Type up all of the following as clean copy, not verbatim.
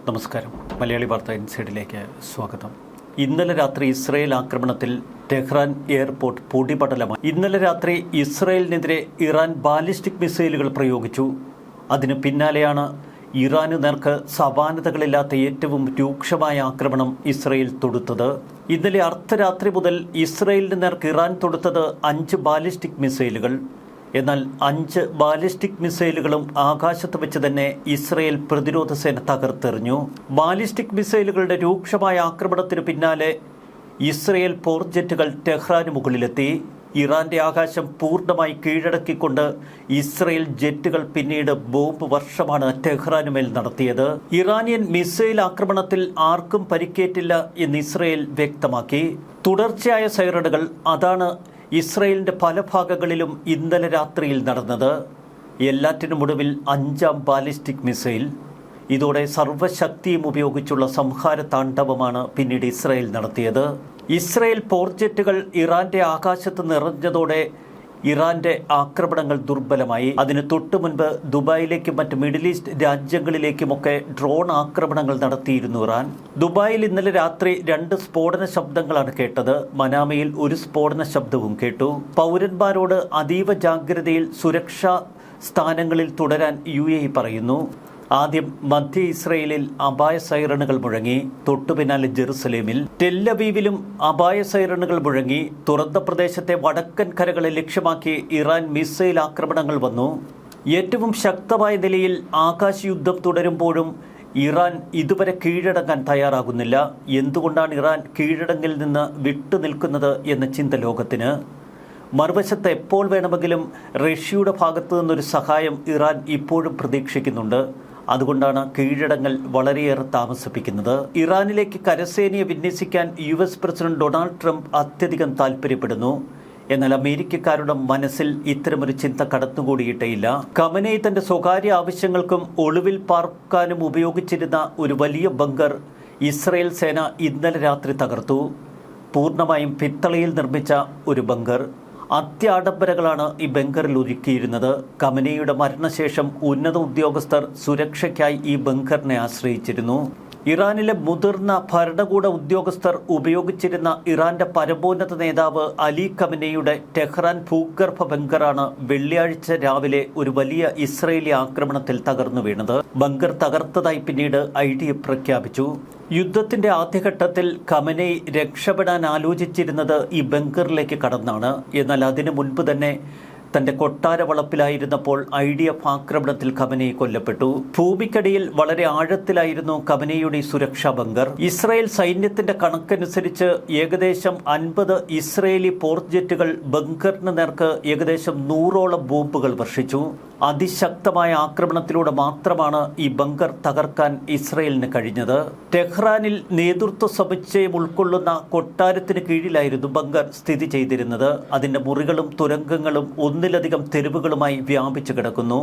നമസ്കാരം. മലയാളി വാർത്ത ഇൻസൈഡിലേക്ക് സ്വാഗതം. ഇന്നലെ രാത്രി ഇസ്രയേൽ ആക്രമണത്തിൽ ടെഹ്റാൻ എയർപോർട്ട് പൊടിപടലമായി. ഇന്നലെ രാത്രി ഇസ്രയേലിനെതിരെ ഇറാൻ ബാലിസ്റ്റിക് മിസൈലുകൾ പ്രയോഗിച്ചു. അതിന് പിന്നാലെയാണ് ഇറാന് നേർക്ക് സമാനതകളില്ലാത്ത ഏറ്റവും രൂക്ഷമായ ആക്രമണം ഇസ്രയേൽ തൊടുത്തത്. ഇന്നലെ അർദ്ധരാത്രി മുതൽ ഇസ്രയേലിന് നേർക്ക് ഇറാൻ തൊടുത്തത് 5 ബാലിസ്റ്റിക് മിസൈലുകൾ. എന്നാൽ 5 ബാലിസ്റ്റിക് മിസൈലുകളും ആകാശത്ത് വെച്ച് തന്നെ ഇസ്രയേൽ പ്രതിരോധ സേന തകർത്തെറിഞ്ഞു. ബാലിസ്റ്റിക് മിസൈലുകളുടെ രൂക്ഷമായ ആക്രമണത്തിന് പിന്നാലെ ഇസ്രയേൽ പോർജെറ്റുകൾ ടെഹ്റാന് മുകളിലെത്തി. ഇറാന്റെ ആകാശം പൂർണ്ണമായി കീഴടക്കിക്കൊണ്ട് ഇസ്രയേൽ ജെറ്റുകൾ പിന്നീട് ബോംബ് വർഷമാണ് ടെഹ്റാനുമേൽ നടത്തിയത്. ഇറാനിയൻ മിസൈൽ ആക്രമണത്തിൽ ആർക്കും പരിക്കേറ്റില്ല എന്ന് ഇസ്രയേൽ വ്യക്തമാക്കി. തുടർച്ചയായ സൈറണുകൾ, അതാണ് ഇസ്രയേലിന്റെ പല ഭാഗങ്ങളിലും ഇന്നലെ രാത്രിയിൽ നടന്നത്. എല്ലാറ്റിനുമൊടുവിൽ 5ാം ബാലിസ്റ്റിക് മിസൈൽ. ഇതോടെ സർവ്വശക്തിയും ഉപയോഗിച്ചുള്ള സംഹാര താണ്ഡവമാണ് പിന്നീട് ഇസ്രയേൽ നടത്തിയത്. ഇസ്രയേൽ പോർജെറ്റുകൾ ഇറാന്റെ ആകാശത്ത് നിറഞ്ഞതോടെ ഇറാന്റെ ആക്രമണങ്ങൾ ദുർബലമായി. അതിന് തൊട്ടു മുൻപ് ദുബായിലേക്കും മറ്റ് മിഡിൽ ഈസ്റ്റ് രാജ്യങ്ങളിലേക്കുമൊക്കെ ഡ്രോൺ ആക്രമണങ്ങൾ നടത്തിയിരുന്നു ഇറാൻ. ദുബായിൽ ഇന്നലെ രാത്രി 2 സ്ഫോടന ശബ്ദങ്ങളാണ് കേട്ടത്. മനാമയിൽ 1 സ്ഫോടന ശബ്ദവും കേട്ടു. പൗരന്മാരോട് അതീവ ജാഗ്രതയിൽ സുരക്ഷാ സ്ഥാനങ്ങളിൽ തുടരാൻ UAE പറയുന്നു. ആദ്യം മധ്യ ഇസ്രയേലിൽ അപായ സൈറണുകൾ മുഴങ്ങി. തൊട്ടുപിന്നാലെ ജെറുസലേമിൽ, ടെല്ലവീവിലും അപായ സൈറണുകൾ മുഴങ്ങി. തുറന്ന പ്രദേശത്തെ വടക്കൻ കരകളെ ലക്ഷ്യമാക്കി ഇറാൻ മിസൈൽ ആക്രമണങ്ങൾ വന്നു. ഏറ്റവും ശക്തമായ നിലയിൽ ആകാശയുദ്ധം തുടരുമ്പോഴും ഇറാൻ ഇതുവരെ കീഴടങ്ങാൻ തയ്യാറാകുന്നില്ല. എന്തുകൊണ്ടാണ് ഇറാൻ കീഴടങ്ങിൽ നിന്ന് വിട്ടുനിൽക്കുന്നത് എന്ന ചിന്ത ലോകത്തിന്. മറുവശത്ത് എപ്പോൾ വേണമെങ്കിലും റഷ്യയുടെ ഭാഗത്തു നിന്നൊരു സഹായം ഇറാൻ ഇപ്പോഴും പ്രതീക്ഷിക്കുന്നുണ്ട്. അതുകൊണ്ടാണ് കീഴടങ്ങൽ വളരെയേറെ താമസിപ്പിക്കുന്നത്. ഇറാനിലേക്ക് കരസേനയെ വിന്യസിക്കാൻ US പ്രസിഡന്റ് ഡൊണാൾഡ് ട്രംപ് അത്യധികം താൽപ്പര്യപ്പെടുന്നു. എന്നാൽ അമേരിക്കക്കാരുടെ മനസ്സിൽ ഇത്തരമൊരു ചിന്ത കടന്നുകൂടിയിട്ടേയില്ല. ഖമനേയി തന്റെ സ്വകാര്യ ആവശ്യങ്ങൾക്കും ഒളിവിൽ പാർക്കാനും ഉപയോഗിച്ചിരുന്ന ഒരു വലിയ ബങ്കർ ഇസ്രയേൽ സേന ഇന്നലെ രാത്രി തകർത്തു. പൂർണ്ണമായും പിത്തളയിൽ നിർമ്മിച്ച ഒരു ബങ്കർ. അത്യാഡംബരങ്ങളാണ് ഈ ബങ്കറിൽ ഒരുക്കിയിരുന്നത്. ഖമനേയിയുടെ മരണശേഷം ഉന്നത ഉദ്യോഗസ്ഥർ സുരക്ഷയ്ക്കായി ഈ ബങ്കറിനെ ആശ്രയിച്ചിരുന്നു. ഇറാനിലെ മുതിർന്ന ഭരണകൂട ഉദ്യോഗസ്ഥർ ഉപയോഗിച്ചിരുന്ന ഇറാന്റെ പരമോന്നത നേതാവ് അലി ഖമനേയിയുടെ ടെഹ്റാൻ ഭൂഗർഭ ബങ്കറാണ് വെള്ളിയാഴ്ച രാവിലെ ഒരു വലിയ ഇസ്രയേലി ആക്രമണത്തിൽ തകർന്നു വീണത്. ബങ്കർ തകർത്തതായി പിന്നീട് IDF പ്രഖ്യാപിച്ചു. യുദ്ധത്തിന്റെ ആദ്യഘട്ടത്തിൽ ഖമനേയി രക്ഷപ്പെടാൻ ആലോചിച്ചിരുന്നത് ഈ ബങ്കറിലേക്ക് കടന്നാണ്. എന്നാൽ അതിനു മുൻപ് തന്നെ തന്റെ കൊട്ടാര വളപ്പിലായിരുന്നപ്പോൾ IDF ആക്രമണത്തിൽ ഖമനേയി കൊല്ലപ്പെട്ടു. ഭൂമിക്കടിയിൽ വളരെ ആഴത്തിലായിരുന്നു ഖമനേയിയുടെ സുരക്ഷാ ബങ്കർ. ഇസ്രായേൽ സൈന്യത്തിന്റെ കണക്കനുസരിച്ച് ഏകദേശം 50 ഇസ്രയേലി പോർജെറ്റുകൾ ബങ്കറിന് നേർക്ക് ഏകദേശം 100ഓളം ബോംബുകൾ വർഷിച്ചു. അതിശക്തമായ ആക്രമണത്തിലൂടെ മാത്രമാണ് ഈ ബങ്കർ തകർക്കാൻ ഇസ്രയേലിന് കഴിഞ്ഞത്. ടെഹ്റാനിൽ നേതൃത്വ സമുച്ചയം ഉൾക്കൊള്ളുന്ന കൊട്ടാരത്തിന് കീഴിലായിരുന്നു ബങ്കർ സ്ഥിതി ചെയ്തിരുന്നത്. അതിന്റെ മുറികളും തുരങ്കങ്ങളും ഒന്നിലധികം തെരുവുകളുമായി വ്യാപിച്ചു കിടക്കുന്നു.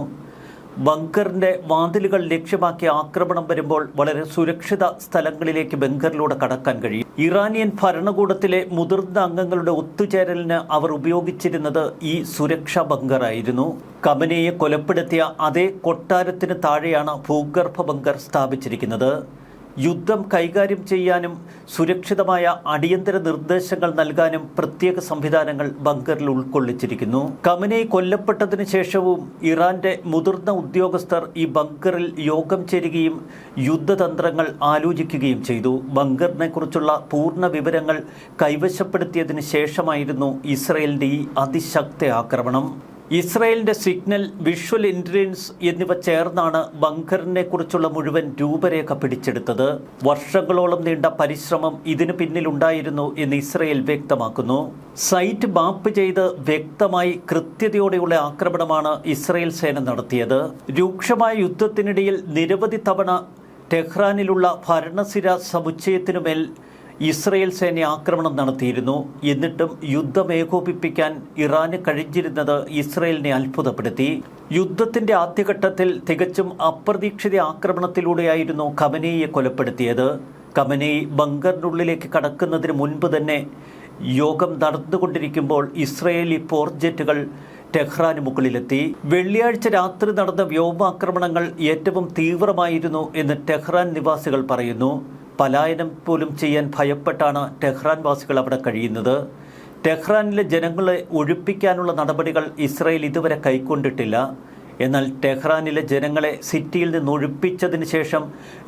ബങ്കറിന്റെ വാതിലുകൾ ലക്ഷ്യമാക്കി ആക്രമണം വരുമ്പോൾ വളരെ സുരക്ഷിത സ്ഥലങ്ങളിലേക്ക് ബങ്കറിലൂടെ കടക്കാൻ കഴിയും. ഇറാനിയൻ ഭരണകൂടത്തിലെ മുതിർന്ന അംഗങ്ങളുടെ ഒത്തുചേരലിന് അവർ ഉപയോഗിച്ചിരുന്നത് ഈ സുരക്ഷാ ബങ്കറായിരുന്നു. ഖമനേയിയെ കൊലപ്പെടുത്തിയ അതേ കൊട്ടാരത്തിന് താഴെയാണ് ഭൂഗർഭ ബങ്കർ സ്ഥാപിച്ചിരിക്കുന്നത്. യുദ്ധം കൈകാര്യം ചെയ്യാനും സുരക്ഷിതമായ അടിയന്തര നിർദ്ദേശങ്ങൾ നൽകാനും പ്രത്യേക സംവിധാനങ്ങൾ ബങ്കറിൽ ഉൾക്കൊള്ളിച്ചിരിക്കുന്നു. ഖമനേയി കൊല്ലപ്പെട്ടതിന് ശേഷവും ഇറാന്റെ മുതിർന്ന ഉദ്യോഗസ്ഥർ ഈ ബങ്കറിൽ യോഗം ചേരുകയും യുദ്ധതന്ത്രങ്ങൾ ആലോചിക്കുകയും ചെയ്തു. ബങ്കറിനെ കുറിച്ചുള്ള പൂർണ്ണ വിവരങ്ങൾ കൈവശപ്പെടുത്തിയതിന് ശേഷമായിരുന്നു ഇസ്രയേലിന്റെ ഈ അതിശക്ത ആക്രമണം. ഇസ്രയേലിന്റെ സിഗ്നൽ, വിഷ്വൽ ഇന്റലിജൻസ് എന്നിവ ചേർന്നാണ് ബങ്കറിനെ കുറിച്ചുള്ള മുഴുവൻ രൂപരേഖ പിടിച്ചെടുത്തത്. വർഷങ്ങളോളം നീണ്ട പരിശ്രമം ഇതിനു പിന്നിലുണ്ടായിരുന്നു എന്ന് ഇസ്രയേൽ വ്യക്തമാക്കുന്നു. സൈറ്റ് മാപ്പ് ചെയ്ത് വ്യക്തമായി കൃത്യതയോടെയുള്ള ആക്രമണമാണ് ഇസ്രയേൽ സേന നടത്തിയത്. രൂക്ഷമായ യുദ്ധത്തിനിടയിൽ നിരവധി തവണ ടെഹ്റാനിലുള്ള ഭരണസിര സമുച്ചയത്തിനുമേൽ ഇസ്രയേൽ സേന ആക്രമണം നടത്തിയിരുന്നു. എന്നിട്ടും യുദ്ധം ഏകോപിപ്പിക്കാൻ ഇറാന് കഴിഞ്ഞിരുന്നത് ഇസ്രയേലിനെ അത്ഭുതപ്പെടുത്തി. യുദ്ധത്തിന്റെ ആദ്യഘട്ടത്തിൽ തികച്ചും അപ്രതീക്ഷിത ആക്രമണത്തിലൂടെയായിരുന്നു ഖമനേയിയെ കൊലപ്പെടുത്തിയത്. ഖമനേയി ബങ്കറിനുള്ളിലേക്ക് കടക്കുന്നതിന് മുൻപ് തന്നെ യോഗം നടന്നുകൊണ്ടിരിക്കുമ്പോൾ ഇസ്രയേലി പോർജെറ്റുകൾ ടെഹ്റാന് മുകളിലെത്തി. വെള്ളിയാഴ്ച രാത്രി നടന്ന വ്യോമാക്രമണങ്ങൾ ഏറ്റവും തീവ്രമായിരുന്നു എന്ന് ടെഹ്റാൻ നിവാസികൾ പറയുന്നു. പലായനം പോലും ചെയ്യാൻ ഭയപ്പെട്ടാണ് ടെഹ്റാൻ വാസികൾ അവിടെ കഴിയുന്നത്. ടെഹ്റാനിലെ ജനങ്ങളെ ഒഴിപ്പിക്കാനുള്ള നടപടികൾ ഇസ്രായേൽ ഇതുവരെ കൈക്കൊണ്ടിട്ടില്ല. എന്നാൽ ടെഹ്റാനിലെ ജനങ്ങളെ സിറ്റിയിൽ നിന്ന് ഒഴിപ്പിച്ചതിന് ശേഷം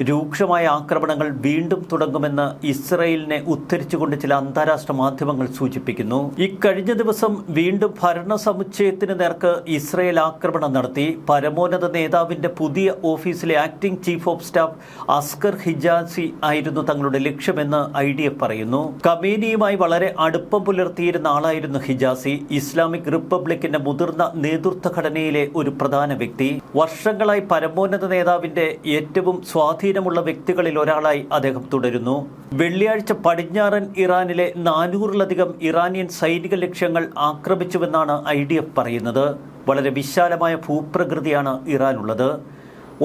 രൂക്ഷമായ ആക്രമണങ്ങൾ വീണ്ടും തുടങ്ങുമെന്ന് ഇസ്രായേലിനെ ഉദ്ധരിച്ചുകൊണ്ട് ചില അന്താരാഷ്ട്ര മാധ്യമങ്ങൾ സൂചിപ്പിക്കുന്നു. ഇക്കഴിഞ്ഞ ദിവസം വീണ്ടും ഭരണ സമുച്ചയത്തിന് നേർക്ക് ഇസ്രായേൽ ആക്രമണം നടത്തി. പരമോന്നത നേതാവിന്റെ പുതിയ ഓഫീസിലെ acting chief of staff Askar Hijazi ആയിരുന്നു തങ്ങളുടെ ലക്ഷ്യമെന്ന് IDF പറയുന്നു. ഖമേനിയുമായി വളരെ അടുപ്പം പുലർത്തിയിരുന്ന ആളായിരുന്നു ഹിജാസി. ഇസ്ലാമിക് റിപ്പബ്ലിക്കിന്റെ മുതിർന്ന നേതൃത്വ ഘടനയിലെ ഒരു പ്രധാന വ്യക്തി. വർഷങ്ങളായി പരമോന്നത നേതാവിന്റെ ഏറ്റവും സ്വാധീനമുള്ള വ്യക്തികളിൽ ഒരാളായി അദ്ദേഹം തുടരുന്നു. വെള്ളിയാഴ്ച പടിഞ്ഞാറൻ ഇറാനിലെ 400-ലധികം ഇറാനിയൻ സൈനിക ലക്ഷ്യങ്ങൾ ആക്രമിച്ചുവെന്നാണ് IDF പറയുന്നത്. വളരെ വിശാലമായ ഭൂപ്രകൃതിയാണ് ഇറാനുള്ളത്.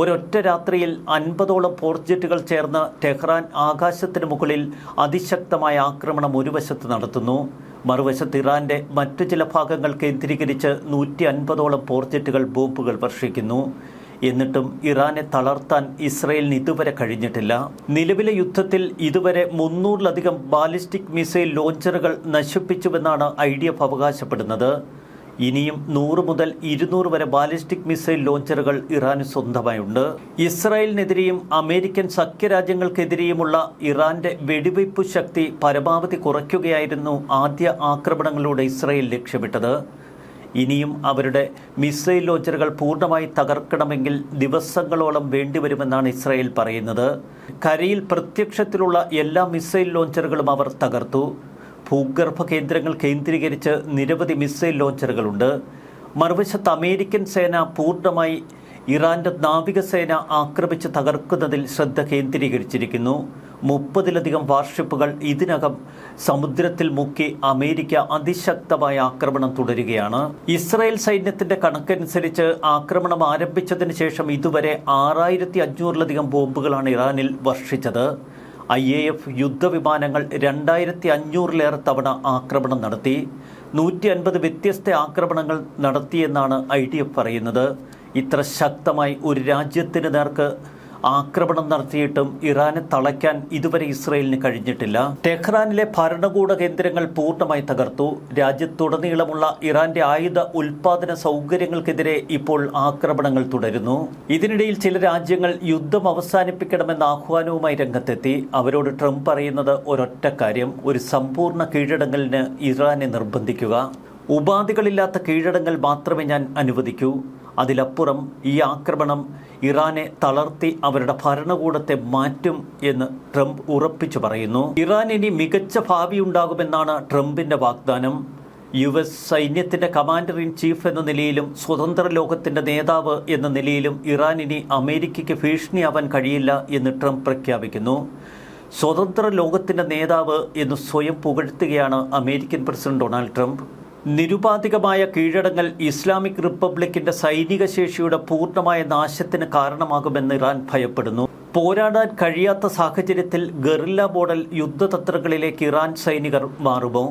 ഒരൊറ്റ രാത്രിയിൽ 50ഓളം പോർജെറ്റുകൾ ചേർന്ന് ടെഹ്റാൻ ആകാശത്തിന് മുകളിൽ അതിശക്തമായ ആക്രമണം ഒരു വശത്ത് നടത്തുന്നു. മറുവശത്ത് ഇറാന്റെ മറ്റു ചില ഭാഗങ്ങൾ കേന്ദ്രീകരിച്ച് 150ഓളം പോർജെറ്റുകൾ ബോംബുകൾ വർഷിക്കുന്നു. എന്നിട്ടും ഇറാനെ തളർത്താൻ ഇസ്രായേലിന് ഇതുവരെ കഴിഞ്ഞിട്ടില്ല. നിലവിലെ യുദ്ധത്തിൽ ഇതുവരെ 300-ലധികം ബാലിസ്റ്റിക് മിസൈൽ ലോഞ്ചറുകൾ നശിപ്പിച്ചുവെന്നാണ് IDF അവകാശപ്പെടുന്നത്. ഇനിയും 100 മുതൽ 200 വരെ ബാലിസ്റ്റിക് മിസൈൽ ലോഞ്ചറുകൾ ഇറാന് സ്വന്തമായുണ്ട്. ഇസ്രായേലിനെതിരെയും അമേരിക്കൻ സഖ്യരാജ്യങ്ങൾക്കെതിരെയുമുള്ള ഇറാന്റെ വെടിവയ്പ് ശക്തി പരമാവധി കുറയ്ക്കുകയായിരുന്നു ആദ്യ ആക്രമണങ്ങളിലൂടെ ഇസ്രായേൽ ലക്ഷ്യമിട്ടത്. ഇനിയും അവരുടെ മിസൈൽ ലോഞ്ചറുകൾ പൂർണ്ണമായി തകർക്കണമെങ്കിൽ ദിവസങ്ങളോളം വേണ്ടിവരുമെന്നാണ് ഇസ്രായേൽ പറയുന്നത്. കരയിൽ പ്രത്യക്ഷത്തിലുള്ള എല്ലാ മിസൈൽ ലോഞ്ചറുകളും അവർ തകർത്തു. ഭൂഗർഭ കേന്ദ്രങ്ങൾ കേന്ദ്രീകരിച്ച് നിരവധി മിസൈൽ ലോഞ്ചറുകളുണ്ട്. മറുവശത്ത് അമേരിക്കൻ സേന പൂർണ്ണമായി ഇറാന്റെ നാവികസേന ആക്രമിച്ച് തകർക്കുന്നതിൽ ശ്രദ്ധ കേന്ദ്രീകരിച്ചിരിക്കുന്നു. 30-ലധികം വാർഷിപ്പുകൾ ഇതിനകം സമുദ്രത്തിൽ മുക്കി അമേരിക്ക അതിശക്തമായ ആക്രമണം തുടരുകയാണ്. ഇസ്രായേൽ സൈന്യത്തിന്റെ കണക്കനുസരിച്ച് ആക്രമണം ആരംഭിച്ചതിന് ശേഷം ഇതുവരെ 6500-ലധികം ബോംബുകളാണ് ഇറാനിൽ വർഷിച്ചത്. IAF യുദ്ധവിമാനങ്ങൾ 2500-ലേറെ തവണ ആക്രമണം നടത്തി. 150 വ്യത്യസ്ത ആക്രമണങ്ങൾ നടത്തിയെന്നാണ് IDF പറയുന്നത്. ഇത്ര ശക്തമായി ഒരു രാജ്യത്തിന് നേർക്ക് ആക്രമണം നടത്തിയിട്ടും ഇറാനെ തളയ്ക്കാൻ ഇതുവരെ ഇസ്രായേലിന് കഴിഞ്ഞിട്ടില്ല. ടെഹ്റാനിലെ ഭരണകൂട കേന്ദ്രങ്ങൾ പൂർണ്ണമായി തകർത്തു. രാജ്യത്തുടനീളമുള്ള ഇറാന്റെ ആയുധ ഉൽപാദന സൗകര്യങ്ങൾക്കെതിരെ ഇപ്പോൾ ആക്രമണങ്ങൾ തുടരുന്നു. ഇതിനിടയിൽ ചില രാജ്യങ്ങൾ യുദ്ധം അവസാനിപ്പിക്കണമെന്ന ആഹ്വാനവുമായി രംഗത്തെത്തി. അവരോട് ട്രംപ് പറയുന്നത് ഒരൊറ്റ കാര്യം: ഒരു സമ്പൂർണ്ണ കീഴടങ്ങലിന് ഇറാനെ നിർബന്ധിക്കുക. ഉപാധികളില്ലാത്ത കീഴടങ്ങൽ മാത്രമേ ഞാൻ അനുവദിക്കൂ. അതിലപ്പുറം ഈ ആക്രമണം ഇറാനെ തളർത്തി അവരുടെ ഭരണകൂടത്തെ മാറ്റും എന്ന് ട്രംപ് ഉറപ്പിച്ചു പറയുന്നു. ഇറാൻ ഇനി മികച്ച ഭാവിയുണ്ടാകുമെന്നാണ് ട്രംപിന്റെ വാഗ്ദാനം. US സൈന്യത്തിന്റെ കമാൻഡർ ഇൻ ചീഫ് എന്ന നിലയിലും സ്വതന്ത്ര ലോകത്തിന്റെ നേതാവ് എന്ന നിലയിലും ഇറാൻ ഇനി അമേരിക്കയ്ക്ക് ഭീഷണിയാവാൻ കഴിയില്ല എന്ന് ട്രംപ് പ്രഖ്യാപിക്കുന്നു. സ്വതന്ത്ര ലോകത്തിന്റെ നേതാവ് എന്ന് സ്വയം പുകഴ്ത്തുകയാണ് അമേരിക്കൻ പ്രസിഡന്റ് ഡൊണാൾഡ് ട്രംപ്. നിരുപാധികമായ കീഴടങ്ങൽ ഇസ്ലാമിക് റിപ്പബ്ലിക്കിന്റെ സൈനിക ശേഷിയുടെ പൂർണ്ണമായ നാശത്തിന് കാരണമാകുമെന്ന് ഇറാൻ ഭയപ്പെടുന്നു. പോരാടാൻ കഴിയാത്ത സാഹചര്യത്തിൽ ഗറില്ല മോഡൽ യുദ്ധതന്ത്രങ്ങളിലേക്ക് ഇറാൻ സൈനികർ മാറുമോ?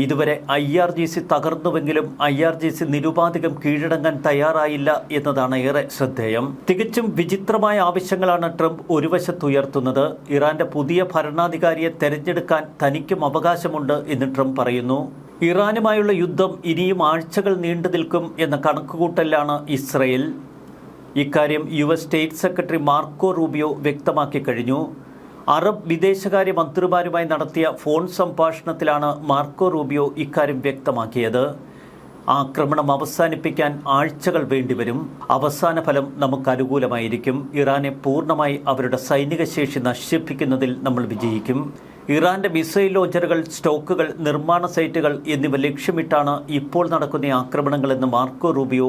ഇതുവരെ IRGC തകർന്നുവെങ്കിലും IRGC നിരുപാധികം കീഴടങ്ങാൻ തയ്യാറായില്ല എന്നതാണ് ഏറെ ശ്രദ്ധേയം. തികച്ചും വിചിത്രമായ ആവശ്യങ്ങളാണ് ട്രംപ് ഒരു വശത്തുയർത്തുന്നത്. ഇറാന്റെ പുതിയ ഭരണാധികാരിയെ തെരഞ്ഞെടുക്കാൻ തനിക്കും അവകാശമുണ്ട് എന്ന് ട്രംപ് പറയുന്നു. ഇറാനുമായുള്ള യുദ്ധം ഇനിയും ആഴ്ചകൾ നീണ്ടു നിൽക്കും എന്ന കണക്കുകൂട്ടലാണ് ഇസ്രായേൽ. ഇക്കാര്യം US state secretary Marco Rubio വ്യക്തമാക്കി കഴിഞ്ഞു. അറബ് വിദേശകാര്യ മന്ത്രിമാരുമായി നടത്തിയ ഫോൺ സംഭാഷണത്തിലാണ് മാർക്കോ റൂബിയോ ഇക്കാര്യം വ്യക്തമാക്കിയത്. ആക്രമണം അവസാനിപ്പിക്കാൻ ആഴ്ചകൾ വേണ്ടിവരും. അവസാന ഫലം നമുക്ക് അനുകൂലമായിരിക്കും. ഇറാനെ പൂർണ്ണമായി അവരുടെ സൈനിക ശേഷി നശിപ്പിക്കുന്നതിൽ നമ്മൾ വിജയിക്കും. ഇറാന്റെ മിസൈൽ ലോഞ്ചറുകൾ, സ്റ്റോക്കുകൾ, നിർമ്മാണ സൈറ്റുകൾ എന്നിവ ലക്ഷ്യമിട്ടാണ് ഇപ്പോൾ നടക്കുന്ന ആക്രമണങ്ങളെന്ന് മാർക്കോ റൂബിയോ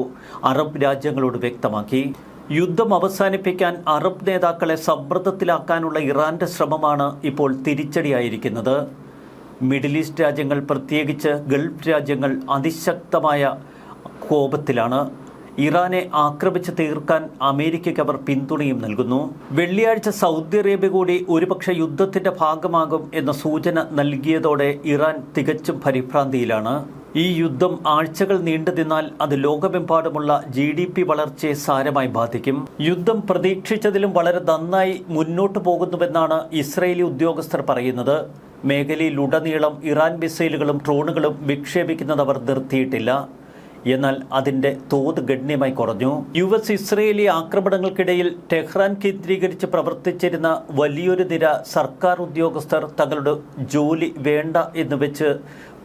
അറബ് രാജ്യങ്ങളോട് വ്യക്തമാക്കി. യുദ്ധം അവസാനിപ്പിക്കാൻ അറബ് നേതാക്കളെ സമ്മർദ്ദത്തിലാക്കാനുള്ള ഇറാന്റെ ശ്രമമാണ് ഇപ്പോൾ തിരിച്ചടിയായിരിക്കുന്നത്. മിഡിൽ ഈസ്റ്റ് രാജ്യങ്ങൾ, പ്രത്യേകിച്ച് ഗൾഫ് രാജ്യങ്ങൾ അതിശക്തമായ കോപത്തിലാണ്. ഇറാനെ ആക്രമിച്ച് തീർക്കാൻ അമേരിക്കയ്ക്ക് അവർ പിന്തുണയും നൽകുന്നു. വെള്ളിയാഴ്ച സൗദി അറേബ്യ കൂടി ഒരുപക്ഷെ യുദ്ധത്തിന്റെ ഭാഗമാകും എന്ന സൂചന നൽകിയതോടെ ഇറാൻ തികച്ചും പരിഭ്രാന്തിയിലാണ്. ഈ യുദ്ധം ആഴ്ചകൾ നീണ്ടു നിന്നാൽ അത് ലോകമെമ്പാടുമുള്ള GDP വളർച്ചയെ സാരമായി ബാധിക്കും. യുദ്ധം പ്രതീക്ഷിച്ചതിലും വളരെ നന്നായി മുന്നോട്ടു പോകുന്നുവെന്നാണ് ഇസ്രയേലി ഉദ്യോഗസ്ഥർ പറയുന്നത്. മേഖലയിലുടനീളം ഇറാൻ മിസൈലുകളും ഡ്രോണുകളും വിക്ഷേപിക്കുന്നത് അവർ നിർത്തിയിട്ടില്ല. എന്നാൽ അതിന്റെ തോത് ഗണ്യമായി കുറഞ്ഞു. US ഇസ്രയേലി ആക്രമണങ്ങൾക്കിടയിൽ ടെഹ്റാൻ കേന്ദ്രീകരിച്ച് പ്രവർത്തിച്ചിരുന്ന വലിയൊരു നിര സർക്കാർ ഉദ്യോഗസ്ഥർ തങ്ങളുടെ ജോലി വേണ്ട എന്ന് വെച്ച്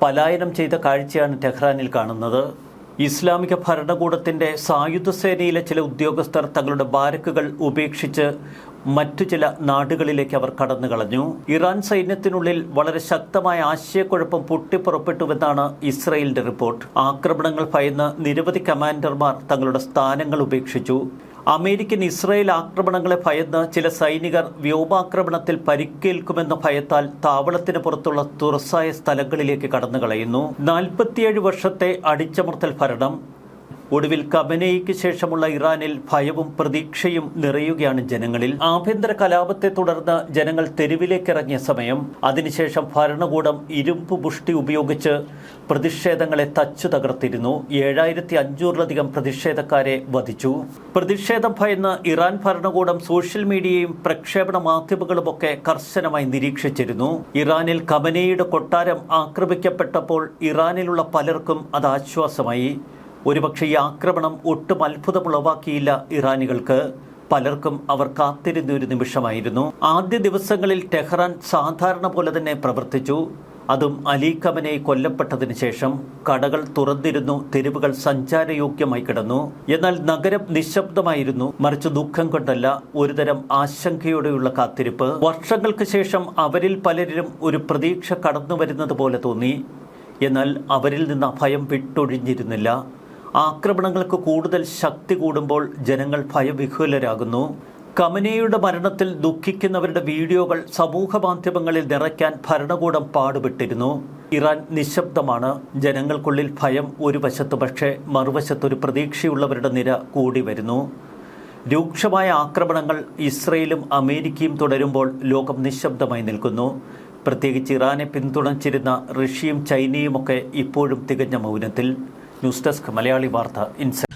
പലായനം ചെയ്ത കാഴ്ചയാണ് ടെഹ്റാനിൽ കാണുന്നത്. ഇസ്ലാമിക ഭരണകൂടത്തിന്റെ സായുധ സേനയിലെ ചില ഉദ്യോഗസ്ഥർ തങ്ങളുടെ ബാരക്കുകൾ ഉപേക്ഷിച്ച് മറ്റു ചില നാടുകളിലേക്ക് അവർ കടന്നു കളഞ്ഞു. ഇറാൻ സൈന്യത്തിനുള്ളിൽ വളരെ ശക്തമായ ആശയക്കുഴപ്പം പൊട്ടിപ്പുറപ്പെട്ടുവെന്നാണ് ഇസ്രയേലിന്റെ റിപ്പോർട്ട്. ആക്രമണങ്ങൾ ഭയന്ന് നിരവധി കമാൻഡർമാർ തങ്ങളുടെ സ്ഥാനങ്ങൾ ഉപേക്ഷിച്ചു. അമേരിക്കൻ ഇസ്രയേൽ ആക്രമണങ്ങളെ ഭയന്ന് ചില സൈനികർ വ്യോമാക്രമണത്തിൽ പരിക്കേൽക്കുമെന്ന ഭയത്താൽ താവളത്തിന് പുറത്തുള്ള തുറസായ സ്ഥലങ്ങളിലേക്ക് കടന്നു കളയുന്നു. 47 വർഷത്തെ അടിച്ചമർത്തൽ ഭരണം. ഒടുവിൽ ഖമനേയിക്ക് ശേഷമുള്ള ഇറാനിൽ ഭയവും പ്രതീക്ഷയും നിറയുകയാണ് ജനങ്ങളിൽ. ആഭ്യന്തര കലാപത്തെ തുടർന്ന് ജനങ്ങൾ തെരുവിലേക്കിറങ്ങിയ സമയം, അതിനുശേഷം ഭരണകൂടം ഇരുമ്പ് മുഷ്ടി ഉപയോഗിച്ച് പ്രതിഷേധങ്ങളെ തച്ചു തകർത്തിരുന്നു. 7500-ലധികം പ്രതിഷേധക്കാരെ വധിച്ചു. പ്രതിഷേധം ഭയന്ന് ഇറാൻ ഭരണകൂടം സോഷ്യൽ മീഡിയയും പ്രക്ഷേപണ മാധ്യമങ്ങളുമൊക്കെ കർശനമായി നിരീക്ഷിച്ചിരുന്നു. ഇറാനിൽ ഖമനേയിയുടെ കൊട്ടാരം ആക്രമിക്കപ്പെട്ടപ്പോൾ ഇറാനിലുള്ള പലർക്കും അത് ആശ്വാസമായി. ഒരുപക്ഷെ ഈ ആക്രമണം ഒട്ടും അത്ഭുതമുളവാക്കിയില്ല ഇറാനികൾക്ക്. പലർക്കും അവർ കാത്തിരുന്ന ഒരു നിമിഷമായിരുന്നു. ആദ്യ ദിവസങ്ങളിൽ ടെഹ്റാൻ സാധാരണ പോലെ തന്നെ പ്രവർത്തിച്ചു. അതും അലി ഖമനേയി കൊല്ലപ്പെട്ടതിന് ശേഷം. കടകൾ തുറന്നിരുന്നു, തെരുവുകൾ സഞ്ചാരയോഗ്യമായി കിടന്നു. എന്നാൽ നഗരം നിശബ്ദമായിരുന്നു. മറിച്ച് ദുഃഖം കൊണ്ടല്ല, ഒരുതരം ആശങ്കയോടെയുള്ള കാത്തിരിപ്പ്. വർഷങ്ങൾക്ക് ശേഷം അവരിൽ പലരിലും ഒരു പ്രതീക്ഷ കടന്നു വരുന്നത് പോലെ തോന്നി. എന്നാൽ അവരിൽ നിന്ന് ഭയം വിട്ടൊഴിഞ്ഞിരുന്നില്ല. ആക്രമണങ്ങൾക്ക് കൂടുതൽ ശക്തി കൂടുമ്പോൾ ജനങ്ങൾ ഭയവിഹ്വലരാകുന്നു. ഖമനേയിയുടെ മരണത്തിൽ ദുഃഖിക്കുന്നവരുടെ വീഡിയോകൾ സമൂഹ മാധ്യമങ്ങളിൽ നിറയ്ക്കാൻ ഭരണകൂടം പാടുപെട്ടിരുന്നു. ഇറാൻ നിശബ്ദമാണ്. ജനങ്ങൾക്കുള്ളിൽ ഭയം ഒരു വശത്ത്, പക്ഷേ മറുവശത്തൊരു പ്രതീക്ഷയുള്ളവരുടെ നിര കൂടി വരുന്നു. രൂക്ഷമായ ആക്രമണങ്ങൾ ഇസ്രയേലും അമേരിക്കയും തുടരുമ്പോൾ ലോകം നിശബ്ദമായി നിൽക്കുന്നു. പ്രത്യേകിച്ച് ഇറാനെ പിന്തുണച്ചിരുന്ന റഷ്യയും ചൈനയുമൊക്കെ ഇപ്പോഴും തികഞ്ഞ മൗനത്തിൽ. ന്യൂസ് ഡെസ്ക് മലയാളി വാർത്ത ഇൻസൈറ്റ്.